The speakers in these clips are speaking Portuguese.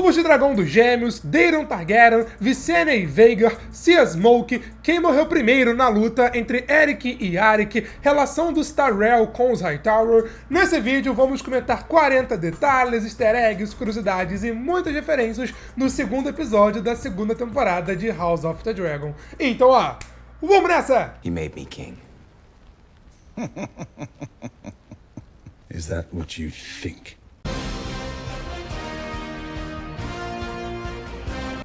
Ovos de Dragão dos Gêmeos, Daeron Targaryen, Visenya e Vhagar, Sea Smoke, quem morreu primeiro na luta entre Eric e Yarick, relação dos Tyrell com os Hightower. Nesse vídeo vamos comentar 40 detalhes, easter eggs, curiosidades e muitas referências no segundo episódio da segunda temporada de House of the Dragon. Então, vamos nessa! You made me king. Is that what you think?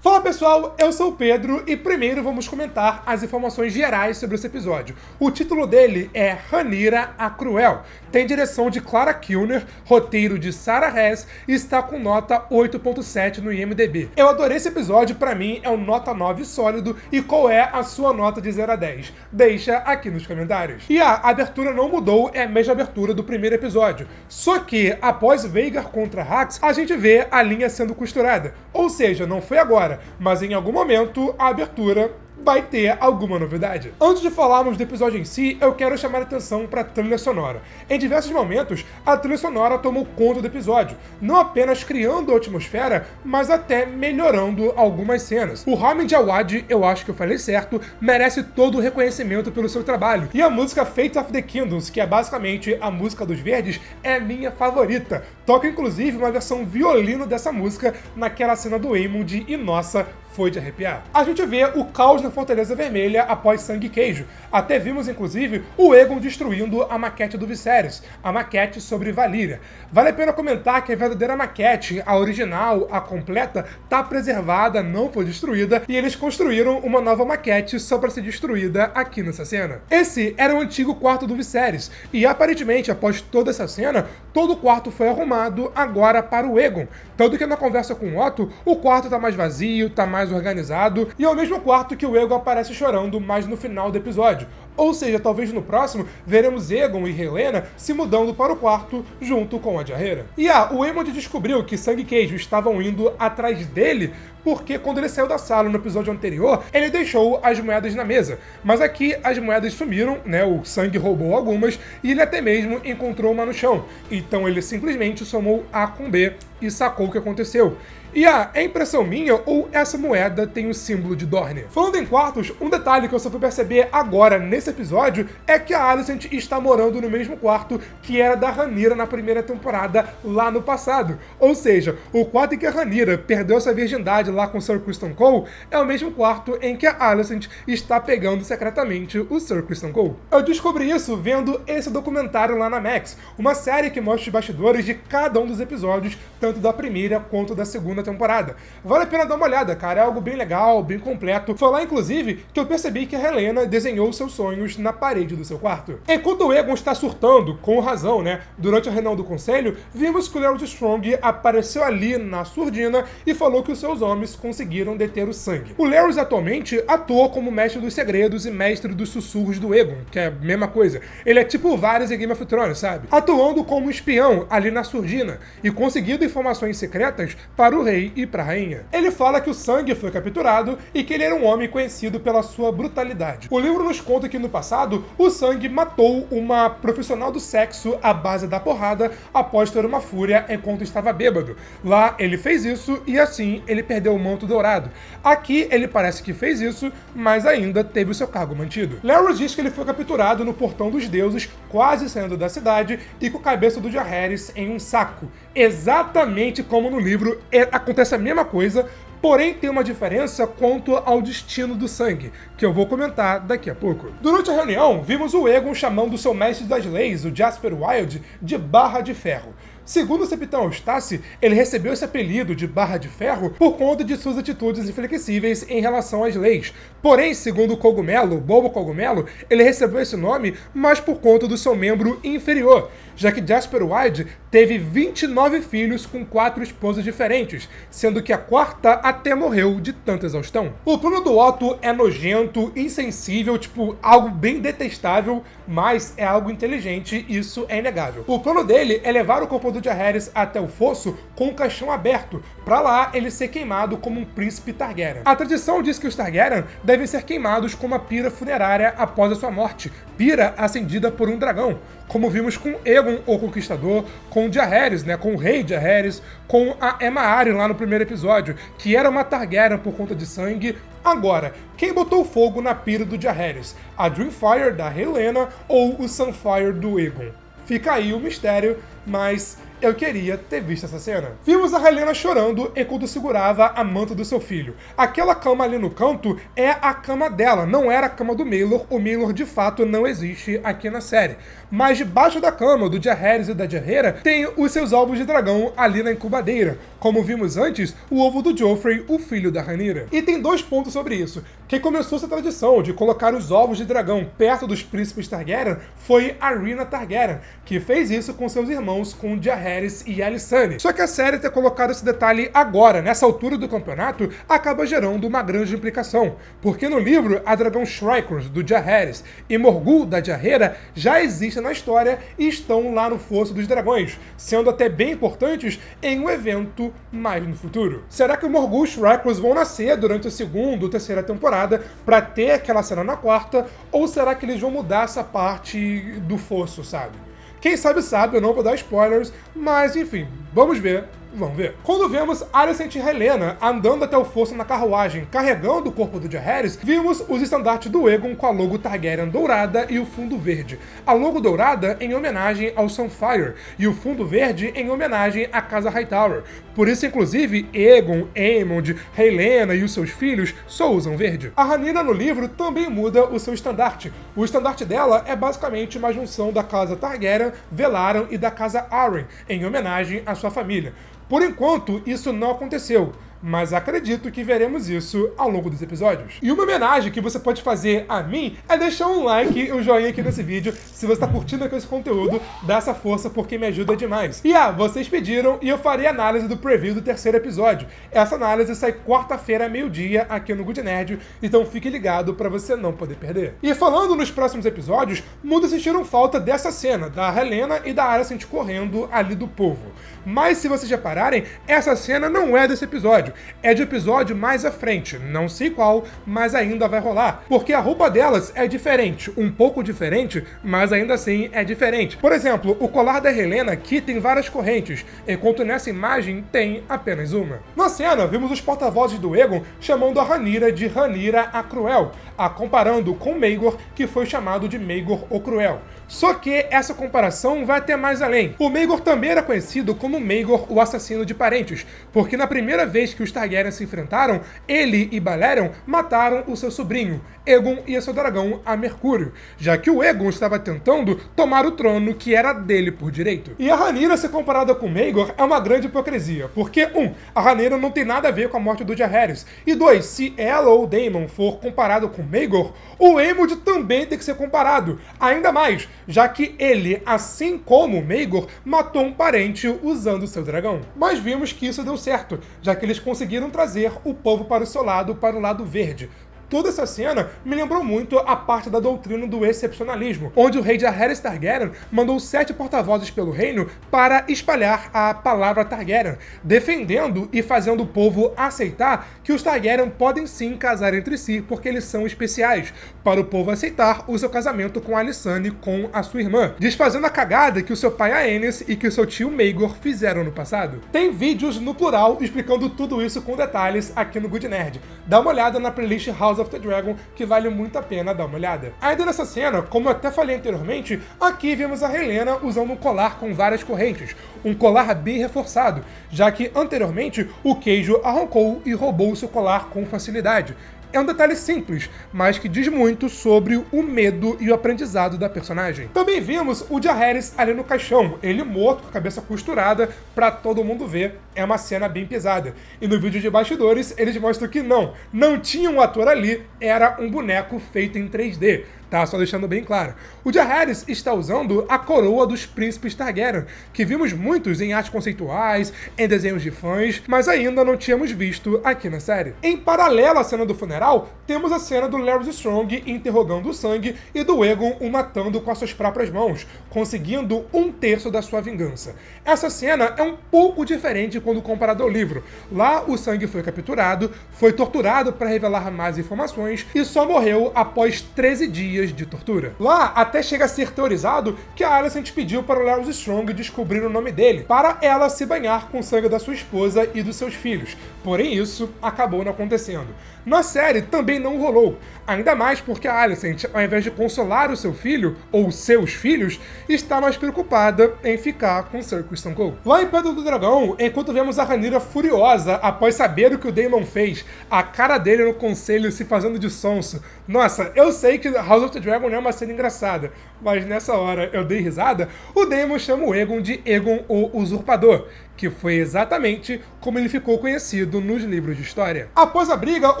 Fala pessoal, eu sou o Pedro e primeiro vamos comentar as informações gerais sobre esse episódio. O título dele é Rhaenyra a Cruel, tem direção de Clara Kilner, roteiro de Sarah Hess e está com nota 8.7 no IMDb. Eu adorei esse episódio, pra mim é um nota 9 sólido. E qual é a sua nota de 0 a 10? Deixa aqui nos comentários. E a abertura não mudou, é a mesma abertura do primeiro episódio, só que após Vhagar contra Hax, a gente vê a linha sendo costurada, ou seja, não foi agora, mas em algum momento a abertura vai ter alguma novidade. Antes de falarmos do episódio em si, eu quero chamar a atenção para a trilha sonora. Em diversos momentos, a trilha sonora tomou conta do episódio, não apenas criando a atmosfera, mas até melhorando algumas cenas. O Ramin Djawad, eu acho que eu falei certo, merece todo o reconhecimento pelo seu trabalho. E a música Fate of the Kingdoms, que é basicamente a música dos Verdes, é minha favorita. Toca inclusive uma versão violino dessa música naquela cena do Aemond e nossa, foi de arrepiar. A gente vê o caos na Fortaleza Vermelha após Sangue e Queijo. Até vimos, inclusive, o Aegon destruindo a maquete do Viserys, a maquete sobre Valíria. Vale a pena comentar que a verdadeira maquete, a original, a completa, tá preservada, não foi destruída, e eles construíram uma nova maquete só para ser destruída aqui nessa cena. Esse era o antigo quarto do Viserys, e aparentemente, após toda essa cena, todo o quarto foi arrumado agora para o Aegon. Tanto que na conversa com o Otto, o quarto tá mais vazio, tá mais organizado, e é o mesmo quarto que o Aegon aparece chorando mais no final do episódio. Ou seja, talvez no próximo veremos Aegon e Helaena se mudando para o quarto junto com a Jaehaera. E o Aemond descobriu que Sangue e Queijo estavam indo atrás dele porque quando ele saiu da sala no episódio anterior, ele deixou as moedas na mesa. Mas aqui as moedas sumiram, né? O Sangue roubou algumas e ele até mesmo encontrou uma no chão. Então ele simplesmente somou A com B e sacou o que aconteceu. E é impressão minha ou essa moeda tem o símbolo de Dorne? Falando em quartos, um detalhe que eu só fui perceber agora nesse episódio é que a Alicent está morando no mesmo quarto que era da Rhaenyra na primeira temporada lá no passado. Ou seja, o quarto em que a Rhaenyra perdeu sua virgindade lá com o Sir Criston Cole é o mesmo quarto em que a Alicent está pegando secretamente o Sir Criston Cole. Eu descobri isso vendo esse documentário lá na Max, uma série que mostra os bastidores de cada um dos episódios, tanto da primeira quanto da segunda temporada. Vale a pena dar uma olhada, cara, é algo bem legal, bem completo. Foi lá, inclusive, que eu percebi que a Helaena desenhou seus sonhos na parede do seu quarto. Enquanto o Aegon está surtando, com razão, né, durante a reunião do conselho, vimos que o Larys Strong apareceu ali na surdina e falou que os seus homens conseguiram deter o sangue. O Larys atualmente atua como mestre dos segredos e mestre dos sussurros do Aegon, que é a mesma coisa. Ele é tipo o Varys em Game of Thrones, sabe? Atuando como espião ali na surdina e conseguindo informações secretas para o rei e para a rainha. Ele fala que o Sangue foi capturado e que ele era um homem conhecido pela sua brutalidade. O livro nos conta que no passado, o Sangue matou uma profissional do sexo à base da porrada após ter uma fúria enquanto estava bêbado. Lá ele fez isso e assim ele perdeu o manto dourado. Aqui ele parece que fez isso, mas ainda teve o seu cargo mantido. Larys diz que ele foi capturado no Portão dos Deuses, quase saindo da cidade, e com a cabeça do Jaehaerys em um saco. Exatamente como no livro, acontece a mesma coisa, porém tem uma diferença quanto ao destino do Sangue, que eu vou comentar daqui a pouco. Durante a reunião, vimos o Aegon chamando seu mestre das leis, o Jasper Wilde, de Barra de Ferro. Segundo o Capitão Eustace, ele recebeu esse apelido de Barra de Ferro por conta de suas atitudes inflexíveis em relação às leis. Porém, segundo o Cogumelo, Bobo Cogumelo, ele recebeu esse nome mais por conta do seu membro inferior, já que Jasper Wilde teve 29 filhos com 4 esposas diferentes, sendo que a quarta até morreu de tanta exaustão. O plano do Otto é nojento, insensível, tipo, algo bem detestável, mas é algo inteligente, isso é inegável. O plano dele é levar o corpo do Jaehaerys até o fosso com o caixão aberto, pra lá ele ser queimado como um príncipe Targaryen. A tradição diz que os Targaryen devem ser queimados com uma pira funerária após a sua morte, pira acendida por um dragão, como vimos com Aegon o Conquistador, com Jaehaerys, com o rei Jaehaerys, com a Aemma Arryn lá no primeiro episódio, que era uma Targaryen por conta de sangue. Agora, quem botou fogo na pira do Jaehaerys? A Dreamfire da Rhaelena ou o Sunfire do Aegon? Fica aí o mistério, mas eu queria ter visto essa cena. Vimos a Rhaelena chorando enquanto segurava a manta do seu filho. Aquela cama ali no canto é a cama dela, não era a cama do Maelor. O Maelor de fato não existe aqui na série. Mas debaixo da cama do Jaehaerys e da Jaehaera tem os seus ovos de dragão ali na incubadeira. Como vimos antes, o ovo do Joffrey, o filho da Rhaenyra. E tem 2 pontos sobre isso. Quem começou essa tradição de colocar os ovos de dragão perto dos príncipes Targaryen foi a Rhaena Targaryen, que fez isso com seus irmãos, com Jaehaerys e Alysanne. Só que a série ter colocado esse detalhe agora, nessa altura do campeonato, acaba gerando uma grande implicação. Porque no livro, a dragão Shrykros, do Jaehaerys, e Morgul, da Jaehaera, já existem na história e estão lá no Fosso dos Dragões, sendo até bem importantes em um evento mais no futuro. Será que o Morgul e o Shrykros vão nascer durante a segunda ou terceira temporada pra ter aquela cena na quarta, ou será que eles vão mudar essa parte do fosso, sabe? Quem sabe sabe, eu não vou dar spoilers, mas enfim, vamos ver. Vamos ver. Quando vemos Alicent e Rhaelena andando até o fosso na carruagem, carregando o corpo do Jaehaerys, vimos os estandartes do Aegon com a logo Targaryen dourada e o fundo verde. A logo dourada em homenagem ao Sunfire e o fundo verde em homenagem à Casa Hightower. Por isso, inclusive, Aegon, Aemond, Rhaelena e os seus filhos só usam verde. A Rhaenyra no livro também muda o seu estandarte. O estandarte dela é basicamente uma junção da Casa Targaryen, Velaryon e da Casa Arryn, em homenagem à sua família. Por enquanto, isso não aconteceu, mas acredito que veremos isso ao longo dos episódios. E uma homenagem que você pode fazer a mim é deixar um like e um joinha aqui nesse vídeo. Se você está curtindo aqui esse conteúdo, dá essa força porque me ajuda demais. E vocês pediram e eu farei análise do preview do 3º episódio. Essa análise sai quarta-feira, meio-dia, aqui no Good Nerd, então fique ligado para você não poder perder. E falando nos próximos episódios, muitos sentiram falta dessa cena, da Rhaelena e da Alicent correndo ali do povo. Mas se vocês repararem, essa cena não é desse episódio. É de episódio mais à frente, não sei qual, mas ainda vai rolar. Porque a roupa delas é diferente, um pouco diferente, mas ainda assim é diferente. Por exemplo, o colar da Rhaelena aqui tem várias correntes, enquanto nessa imagem tem apenas uma. Na cena, vimos os porta-vozes do Aegon chamando a Rhaenyra de Rhaenyra a Cruel, a comparando com Maegor, que foi chamado de Maegor o Cruel. Só que essa comparação vai até mais além. O Maegor também era conhecido como Maegor o Assassino de Parentes, porque na primeira vez que os Targaryen se enfrentaram, ele e Balerion mataram o seu sobrinho, Aegon e seu dragão, a Mercúrio, já que o Aegon estava tentando tomar o trono que era dele por direito. E a Rhaenyra ser comparada com Maegor é uma grande hipocrisia, porque a Rhaenyra não tem nada a ver com a morte do Jaehaerys, e 2, se ela ou Daemon for comparado com Maegor, o Aemond também tem que ser comparado, ainda mais, já que ele, assim como Maegor, matou um parente usando seu dragão. Mas vimos que isso deu certo, já que eles conseguiram trazer o povo para o seu lado, para o lado verde. Toda essa cena me lembrou muito a parte da doutrina do excepcionalismo, onde o rei Jaehaerys Targaryen mandou 7 porta-vozes pelo reino para espalhar a palavra Targaryen, defendendo e fazendo o povo aceitar que os Targaryen podem sim casar entre si, porque eles são especiais, para o povo aceitar o seu casamento com Alysanne, com a sua irmã, desfazendo a cagada que o seu pai Aenys e que o seu tio Maegor fizeram no passado. Tem vídeos no plural explicando tudo isso com detalhes aqui no Good Nerd. Dá uma olhada na playlist House of the Dragon, que vale muito a pena dar uma olhada. Ainda nessa cena, como eu até falei anteriormente, aqui vemos a Rhaelena usando um colar com várias correntes, um colar bem reforçado, já que anteriormente o queijo arrancou e roubou o seu colar com facilidade. É um detalhe simples, mas que diz muito sobre o medo e o aprendizado da personagem. Também vimos o Jaehaerys ali no caixão, ele morto, com a cabeça costurada, pra todo mundo ver é uma cena bem pesada. E no vídeo de bastidores, eles mostram que não tinha um ator ali, era um boneco feito em 3D. Tá, só deixando bem claro. O Jaehaerys está usando a coroa dos príncipes Targaryen, que vimos muitos em artes conceituais, em desenhos de fãs, mas ainda não tínhamos visto aqui na série. Em paralelo à cena do funeral, temos a cena do Larys Strong interrogando o sangue e do Aegon o matando com as suas próprias mãos, conseguindo 1/3 da sua vingança. Essa cena é um pouco diferente quando comparado ao livro. Lá, o sangue foi capturado, foi torturado para revelar mais informações e só morreu após 13 dias de tortura. Lá, até chega a ser teorizado que a Alicent pediu para o Larys Strong descobrir o nome dele, para ela se banhar com o sangue da sua esposa e dos seus filhos. Porém, isso acabou não acontecendo. Na série, também não rolou. Ainda mais porque a Alicent, ao invés de consolar o seu filho, ou seus filhos, está mais preocupada em ficar com Sir Criston Cole. Lá em Pedra do Dragão, enquanto vemos a Rhaenyra furiosa após saber o que o Daemon fez, a cara dele no conselho se fazendo de sonso. Nossa, eu sei que House of the Dragon é uma cena engraçada, mas nessa hora eu dei risada. O Daemon chama o Aegon de Aegon o Usurpador, que foi exatamente como ele ficou conhecido nos livros de história. Após a briga,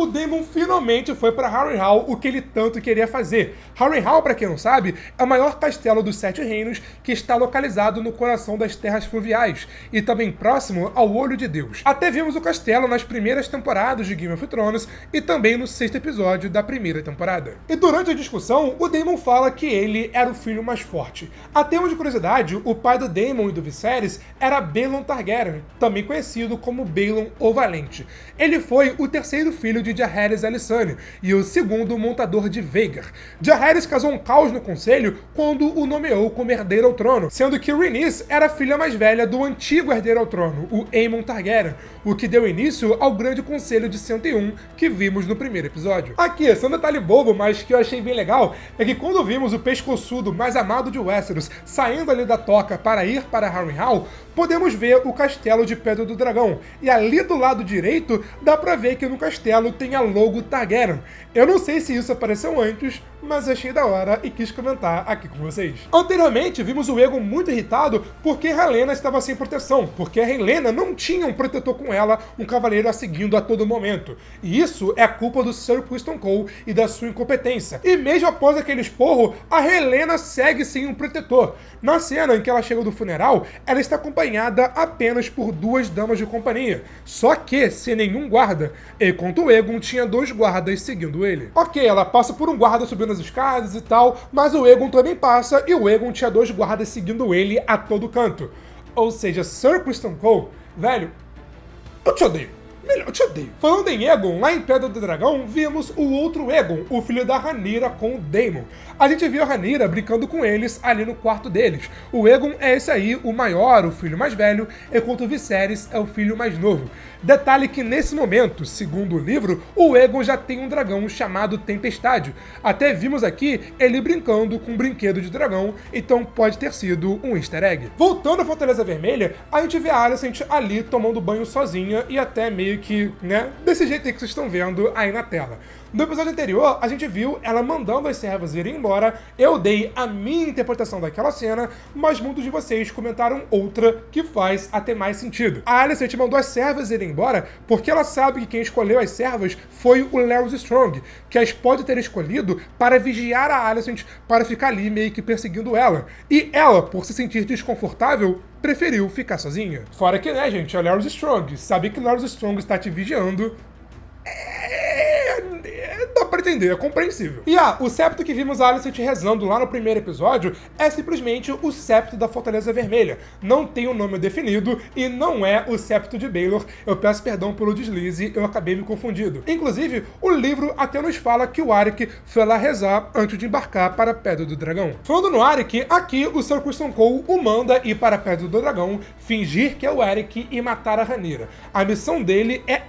o Daemon finalmente foi para Harrenhal, o que ele tanto queria fazer. Harrenhal, para quem não sabe, é o maior castelo dos 7 reinos que está localizado no coração das terras fluviais e também próximo ao Olho de Deus. Até vimos o castelo nas primeiras temporadas de Game of Thrones e também no 6º episódio da primeira temporada. E durante a discussão, o Daemon fala que ele era o filho mais forte. A termo de curiosidade, o pai do Daemon e do Viserys era Baelon Targaryen, também conhecido como Baelon o Valente. Ele foi o 3º filho de Jaehaerys e Alysanne e o 2º montador de Vhagar. Jaehaerys causou um caos no conselho quando o nomeou como herdeiro ao trono, sendo que Rhaenys era a filha mais velha do antigo herdeiro ao trono, o Aemon Targaryen, o que deu início ao grande conselho de 101 que vimos no primeiro episódio. Aqui, só um detalhe bobo, mas que eu achei bem legal, é que quando vimos o pescoçudo mais amado de Westeros saindo ali da toca para ir para Harrenhal, podemos ver o castelo de Pedra do Dragão, e ali do lado direito dá pra ver que no castelo tem a logo Targaryen. Eu não sei se isso apareceu antes, mas achei da hora e quis comentar aqui com vocês. Anteriormente, vimos o Aegon muito irritado porque Helaena estava sem proteção, porque a Helaena não tinha um protetor com ela, um cavaleiro a seguindo a todo momento. E isso é culpa do Sir Criston Cole e da sua incompetência. E mesmo após aquele esporro, a Helaena segue sem um protetor. Na cena em que ela chega do funeral, ela está acompanhada apenas por 2 damas de companhia, só que sem nenhum guarda, enquanto o Aegon tinha 2 guardas seguindo ele. Ok, ela passa por um guarda subindo as escadas e tal, mas o Aegon também passa e o Aegon tinha 2 guardas seguindo ele a todo canto. Ou seja, Sir Criston Cole, velho, eu te odeio. Melhor, eu te odeio. Falando em Aegon, lá em Pedra do Dragão, vimos o outro Aegon, o filho da Rhaenyra com o Daemon. A gente viu a Rhaenyra brincando com eles ali no quarto deles. O Aegon é esse aí, o maior, o filho mais velho, enquanto o Viserys é o filho mais novo. Detalhe que nesse momento, segundo o livro, o Aegon já tem um dragão chamado Tempestade. Até vimos aqui ele brincando com um brinquedo de dragão, então pode ter sido um easter egg. Voltando à Fortaleza Vermelha, a gente vê a Alicent ali tomando banho sozinha e até meio que, né, desse jeito aí que vocês estão vendo aí na tela. No episódio anterior, a gente viu ela mandando as servas irem embora, eu dei a minha interpretação daquela cena, mas muitos de vocês comentaram outra que faz até mais sentido. A Alicent mandou as servas irem embora porque ela sabe que quem escolheu as servas foi o Larys Strong, que as pode ter escolhido para vigiar a Alicent, para ficar ali meio que perseguindo ela. E ela, por se sentir desconfortável, preferiu ficar sozinha. Fora que, né, gente, é o Larys Strong. Saber que o Larys Strong está te vigiando dá pra entender, é compreensível. E o septo que vimos a Alicent rezando lá no primeiro episódio é simplesmente o septo da Fortaleza Vermelha. Não tem um nome definido e não é o septo de Baelor. Eu peço perdão pelo deslize, eu acabei me confundindo. Inclusive, o livro até nos fala que o Arik foi lá rezar antes de embarcar para a Pedra do Dragão. Falando no Arik, aqui o Sir Criston Cole o manda ir para a Pedra do Dragão, fingir que é o Arik e matar a Rhaenyra. A missão dele é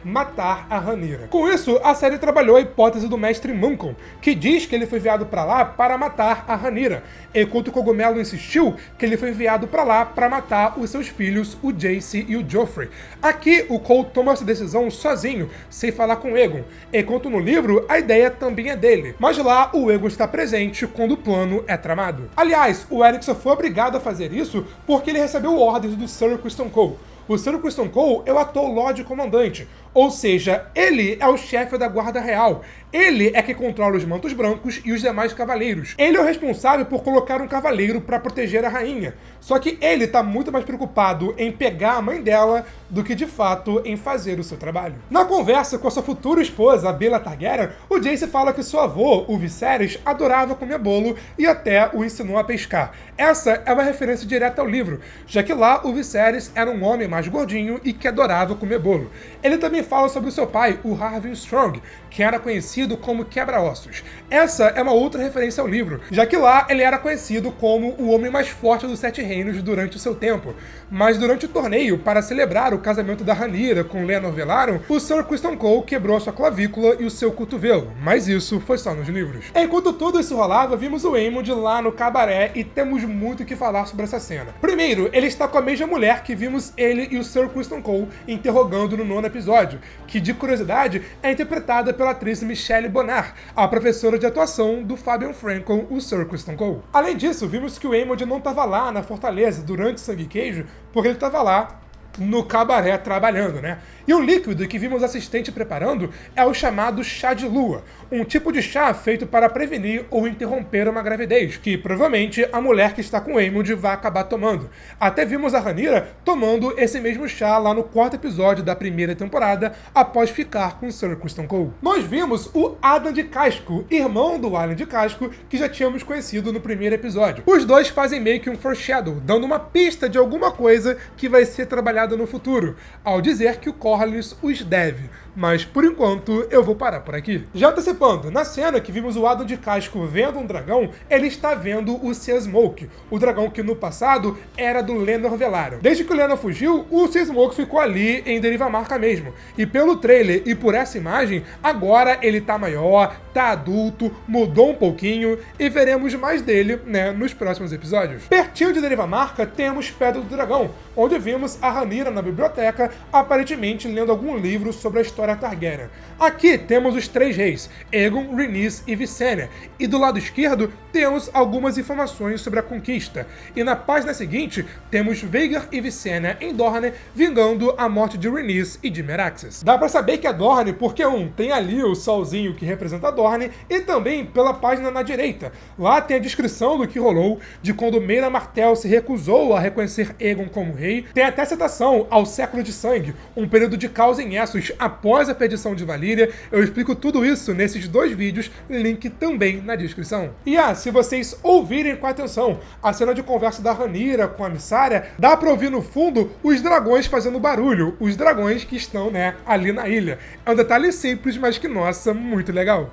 matar a Rhaenyra. Com isso, a série trabalhou a hipótese do mestre Munkon, que diz que ele foi enviado para lá para matar a Rhaenyra, enquanto o Cogumelo insistiu que ele foi enviado para lá para matar os seus filhos, o Jace e o Joffrey. Aqui, o Cole toma essa decisão sozinho, sem falar com o Aegon, enquanto no livro a ideia também é dele, mas lá o Aegon está presente quando o plano é tramado. Aliás, o Eric só foi obrigado a fazer isso porque ele recebeu ordens do Sir Criston Cole. O Sir Criston Cole é o atual Lorde Comandante, ou seja, ele é o chefe da Guarda Real. Ele é que controla os Mantos Brancos e os demais cavaleiros. Ele é o responsável por colocar um cavaleiro para proteger a rainha. Só que ele tá muito mais preocupado em pegar a mãe dela do que, de fato, em fazer o seu trabalho. Na conversa com a sua futura esposa, Baela Targaryen, o Jace fala que seu avô, o Viserys, adorava comer bolo e até o ensinou a pescar. Essa é uma referência direta ao livro, já que lá o Viserys era um homem mais gordinho e que adorava comer bolo. Ele também fala sobre o seu pai, o Harwin Strong, que era conhecido como Quebra-Ossos. Essa é uma outra referência ao livro, já que lá ele era conhecido como o homem mais forte dos Sete Reinos durante o seu tempo. Mas durante o torneio, para celebrar o casamento da Rhaenyra com Laenor Velaryon, o Sir Criston Cole quebrou sua clavícula e o seu cotovelo, mas isso foi só nos livros. Enquanto tudo isso rolava, vimos o Aemond lá no cabaré e temos muito o que falar sobre essa cena. Primeiro, ele está com a mesma mulher que vimos ele e o Sir Criston Cole interrogando no 9º episódio, que, de curiosidade, é interpretada pela atriz Michelle Bonnar, a professora de atuação do Fabian Frankel, o Sir Criston Cole. Além disso, vimos que o Aemond não estava lá na fortaleza durante Sangue e Queijo, porque ele estava lá no cabaré trabalhando, né? E o líquido que vimos o assistente preparando é o chamado chá de lua, um tipo de chá feito para prevenir ou interromper uma gravidez, que provavelmente a mulher que está com o Aemond vai acabar tomando. Até vimos a Rhaenyra tomando esse mesmo chá lá no 4º episódio da primeira temporada, após ficar com o Sir Criston Cole. Nós vimos o Adan de Casco, irmão do Alan de Casco, que já tínhamos conhecido no primeiro episódio. Os dois fazem meio que um foreshadow, dando uma pista de alguma coisa que vai ser trabalhada no futuro, ao dizer que o Corlys os deve. Mas, por enquanto, eu vou parar por aqui. Já antecipando, na cena que vimos o Adan de Casco vendo um dragão, ele está vendo o Sea Smoke, o dragão que no passado era do Laenor Velaryon. Desde que o Laenor fugiu, o Sea Smoke ficou ali em Deriva Marca mesmo. E pelo trailer e por essa imagem, agora ele tá maior, tá adulto, mudou um pouquinho e veremos mais dele, né, nos próximos episódios. Pertinho de Deriva Marca, temos Pedra do Dragão, onde vimos a Rhaenyra na biblioteca, aparentemente lendo algum livro sobre a história Targaryen. Aqui temos os 3 reis, Aegon, Rhaenys e Visenya, e do lado esquerdo temos algumas informações sobre a conquista. E na página seguinte temos Vhagar e Visenya em Dorne vingando a morte de Rhaenys e de Meraxes. Dá pra saber que é Dorne porque tem ali o solzinho que representa Dorne e também pela página na direita. Lá tem a descrição do que rolou, de quando Meira Martell se recusou a reconhecer Aegon como rei. Tem até citação ao Século de Sangue, um período de caos em Essos após a perdição de Valíria. Eu explico tudo isso nesses 2 vídeos, link também na descrição. E se vocês ouvirem com atenção a cena de conversa da Rhaenyra com a Mysaria, dá pra ouvir no fundo os dragões fazendo barulho, os dragões que estão, né, ali na ilha. É um detalhe simples, mas que, nossa, muito legal.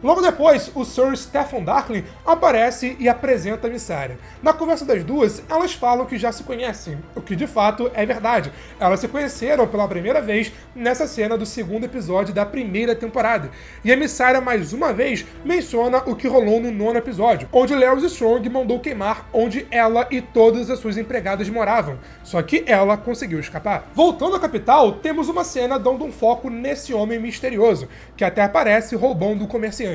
Logo depois, o Sir Steffon Darkling aparece e apresenta a Mysaria. Na conversa das duas, elas falam que já se conhecem, o que de fato é verdade. Elas se conheceram pela primeira vez nessa cena do 2º episódio da primeira temporada. E a Mysaria, mais uma vez, menciona o que rolou no 9º episódio, onde Larys Strong mandou queimar onde ela e todas as suas empregadas moravam. Só que ela conseguiu escapar. Voltando à capital, temos uma cena dando um foco nesse homem misterioso, que até aparece roubando o comerciante.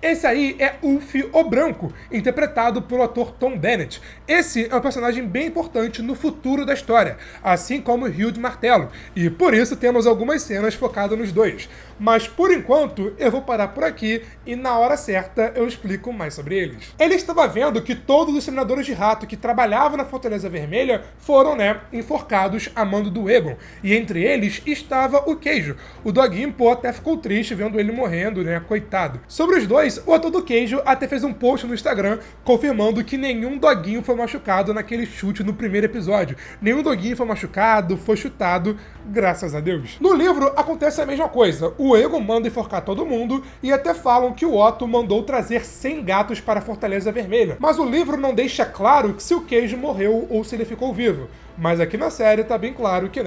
Esse aí é Ulf o Branco, interpretado pelo ator Tom Bennett. Esse é um personagem bem importante no futuro da história, assim como Hugh de Martelo, e por isso temos algumas cenas focadas nos dois. Mas por enquanto eu vou parar por aqui e na hora certa eu explico mais sobre eles. Ele estava vendo que todos os Seminadores de Rato que trabalhavam na Fortaleza Vermelha foram, enforcados a mando do Aegon, e entre eles estava o Queijo. O doguinho, até ficou triste vendo ele morrendo, coitado. Sobre os dois, o ator do Queijo até fez um post no Instagram confirmando que nenhum doguinho foi machucado naquele chute no primeiro episódio. Nenhum doguinho foi machucado, foi chutado, graças a Deus. No livro acontece a mesma coisa. O Aegon manda enforcar todo mundo e até falam que o Otto mandou trazer 100 gatos para a Fortaleza Vermelha. Mas o livro não deixa claro se o Queijo morreu ou se ele ficou vivo. Mas aqui na série tá bem claro que,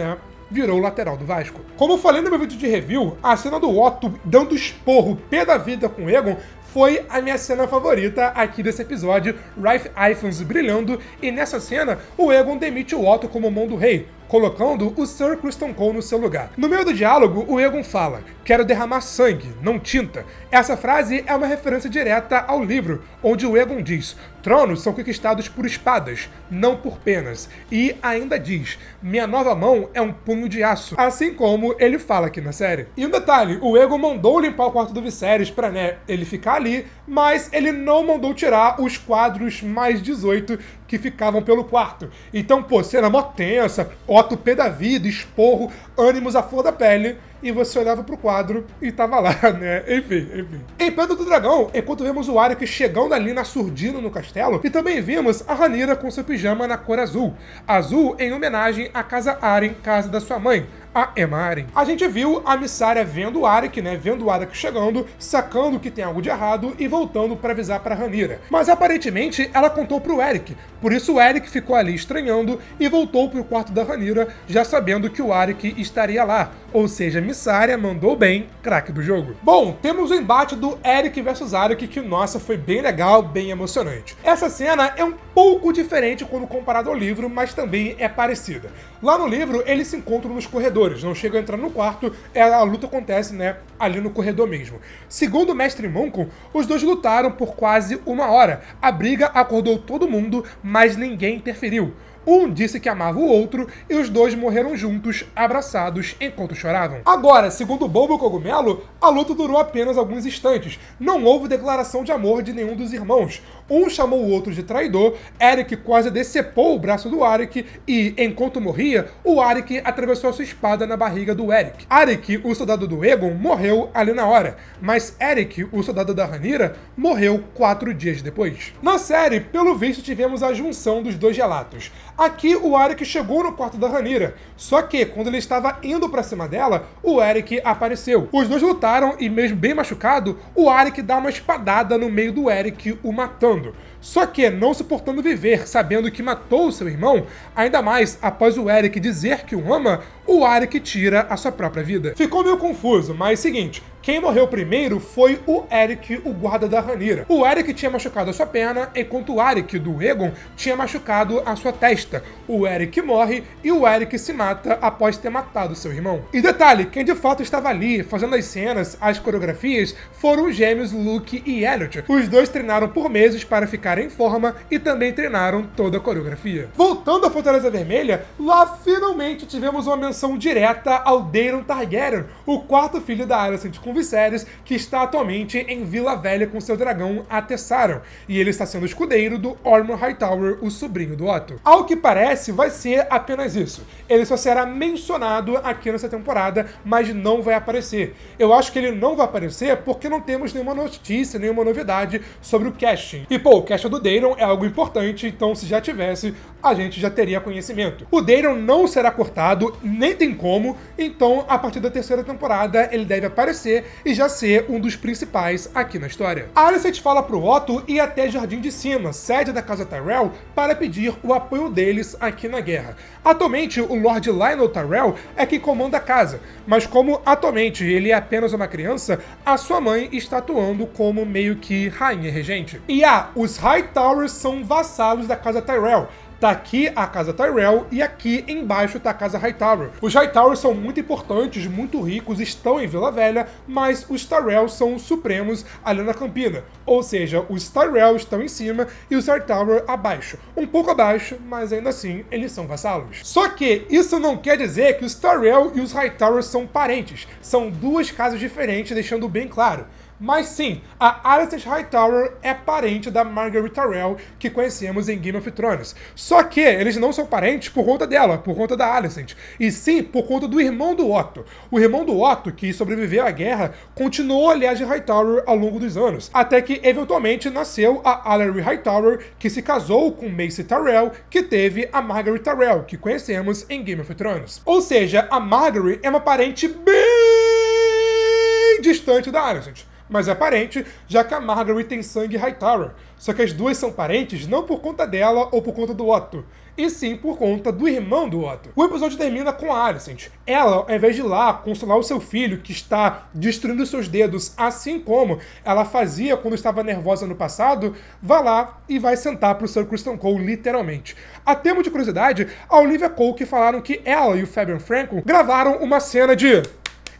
virou o lateral do Vasco. Como eu falei no meu vídeo de review, a cena do Otto dando esporro pé da vida com o Aegon foi a minha cena favorita aqui desse episódio, Rife Ifans brilhando, e nessa cena o Aegon demite o Otto como mão do rei, colocando o Sir Criston Cole no seu lugar. No meio do diálogo, o Aegon fala: "Quero derramar sangue, não tinta." Essa frase é uma referência direta ao livro, onde o Aegon diz: Tronos são conquistados por espadas, não por penas. E ainda diz, minha nova mão é um punho de aço. Assim como ele fala aqui na série. E um detalhe, o Aegon mandou limpar o quarto do Viserys pra, ele ficar ali, mas ele não mandou tirar os quadros mais 18 que ficavam pelo quarto. Então, pô, cena mó tensa, Otto pé da vida, esporro, ânimos à flor da pele, e você olhava pro quadro e tava lá, né? Enfim. Em Pedra do Dragão, enquanto vemos o Arik chegando ali na surdina no castelo, e também vimos a Rhaenyra com seu pijama na cor azul. Azul em homenagem à Casa Arryn, casa da sua mãe, a Aemma Arryn. A gente viu a Missária vendo o Arik, vendo o Arik chegando, sacando que tem algo de errado e voltando pra avisar pra Rhaenyra. Mas aparentemente ela contou pro Eric, por isso o Eric ficou ali estranhando e voltou pro quarto da Rhaenyra, já sabendo que o Arik estaria lá. Ou seja, Missária mandou bem, craque do jogo. Bom, temos o embate do Eric versus Arik, que, nossa, foi bem legal, bem emocionante. Essa cena é um pouco diferente quando comparado ao livro, mas também é parecida. Lá no livro, eles se encontram nos corredores, não chegam a entrar no quarto, a luta acontece, ali no corredor mesmo. Segundo o mestre Moncon, os dois lutaram por quase 1 hora. A briga acordou todo mundo, mas ninguém interferiu. Um disse que amava o outro e os dois morreram juntos, abraçados, enquanto choravam. Agora, segundo o Bobo Cogumelo, a luta durou apenas alguns instantes. Não houve declaração de amor de nenhum dos irmãos. Um chamou o outro de traidor, Eric quase decepou o braço do Arik e, enquanto morria, o Arik atravessou a sua espada na barriga do Eric. Arik, o soldado do Aegon, morreu ali na hora, mas Eric, o soldado da Rhaenyra, morreu 4 dias depois. Na série, pelo visto, tivemos a junção dos dois relatos. Aqui, o Arik chegou no quarto da Rhaenyra, só que, quando ele estava indo pra cima dela, o Eric apareceu. Os dois lutaram e, mesmo bem machucado, o Arik dá uma espadada no meio do Eric, o matando. Só que, não suportando viver, sabendo que matou seu irmão, ainda mais após o Eric dizer que o ama, o Arik tira a sua própria vida. Ficou meio confuso, mas seguinte, quem morreu primeiro foi o Eric, o guarda da Rhaenyra. O Eric tinha machucado a sua perna, enquanto o Arik, do Aegon, tinha machucado a sua testa. O Eric morre e o Eric se mata após ter matado seu irmão. E detalhe, quem de fato estava ali, fazendo as cenas, as coreografias, foram os gêmeos Luke e Elliot. Os dois treinaram por meses para ficar em forma e também treinaram toda a coreografia. Voltando à Fortaleza Vermelha, lá finalmente tivemos uma menção direta ao Daemon Targaryen, o quarto filho da Alicent com Viserys, que está atualmente em Vila Velha com seu dragão Atessaron, e ele está sendo escudeiro do Ormond Hightower, o sobrinho do Otto. Ao que parece, vai ser apenas isso. Ele só será mencionado aqui nessa temporada, mas não vai aparecer. Eu acho que ele não vai aparecer porque não temos nenhuma notícia, nenhuma novidade sobre o casting. E pô, o casting do Daemon é algo importante, então se já tivesse, a gente já teria conhecimento. O Daemon não será cortado, nem tem como, então a partir da 3ª temporada ele deve aparecer e já ser um dos principais aqui na história. A Alicent fala pro Otto ir até Jardim de Cima, sede da Casa Tyrell, para pedir o apoio deles aqui na guerra. Atualmente, o Lord Lionel Tyrell é quem comanda a casa, mas como atualmente ele é apenas uma criança, a sua mãe está atuando como meio que rainha regente. E os Hightowers são vassalos da Casa Tyrell. Tá aqui a Casa Tyrell e aqui embaixo tá a Casa Hightower. Os Hightowers são muito importantes, muito ricos, estão em Vila Velha, mas os Tyrell são os supremos ali na Campina. Ou seja, os Tyrell estão em cima e os Hightower abaixo. Um pouco abaixo, mas ainda assim eles são vassalos. Só que isso não quer dizer que os Tyrell e os Hightower são parentes. São duas casas diferentes, deixando bem claro. Mas sim, a Alicent Hightower é parente da Margaery Tyrell, que conhecemos em Game of Thrones. Só que eles não são parentes por conta dela, por conta da Alicent, e sim por conta do irmão do Otto. O irmão do Otto, que sobreviveu à guerra, continuou a linhagem Hightower ao longo dos anos, até que eventualmente nasceu a Alicent Hightower, que se casou com Mace Tyrell, que teve a Margaery Tyrell, que conhecemos em Game of Thrones. Ou seja, a Margaery é uma parente bem distante da Alicent. Mas é parente, já que a Margaery tem sangue Hightower. Só que as duas são parentes não por conta dela ou por conta do Otto, e sim por conta do irmão do Otto. O episódio termina com a Alicent. Ela, ao invés de ir lá consolar o seu filho, que está destruindo seus dedos, assim como ela fazia quando estava nervosa no passado, vai lá e vai sentar pro Sir Criston Cole, literalmente. A termo de curiosidade, a Olivia Cole que falaram que ela e o Fabian Frankel gravaram uma cena de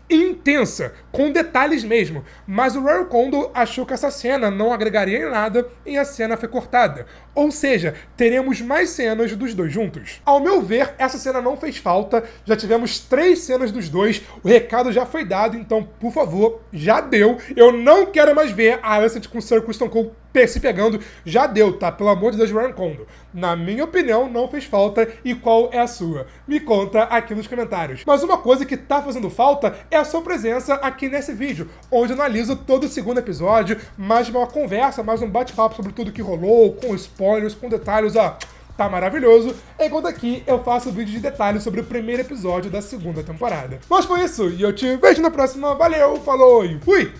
intensa, com detalhes mesmo, mas o Royal Condor achou que essa cena não agregaria em nada e a cena foi cortada. Ou seja, teremos mais cenas dos dois juntos. Ao meu ver, essa cena não fez falta, já tivemos 3 cenas dos dois, o recado já foi dado, então, por favor, já deu. Eu não quero mais ver a Alicent com o Sir Criston Cole se pegando, já deu, tá? Pelo amor de Deus, Royal Condor. Na minha opinião, não fez falta, e qual é a sua? Me conta aqui nos comentários. Mas uma coisa que tá fazendo falta é a sua presença aqui nesse vídeo, onde eu analiso todo o segundo episódio, mais uma conversa, mais um bate-papo sobre tudo que rolou, com spoilers, com detalhes, ó. Tá maravilhoso, enquanto aqui eu faço vídeo de detalhes sobre o primeiro episódio da segunda temporada. Mas foi isso, e eu te vejo na próxima. Valeu, falou e fui!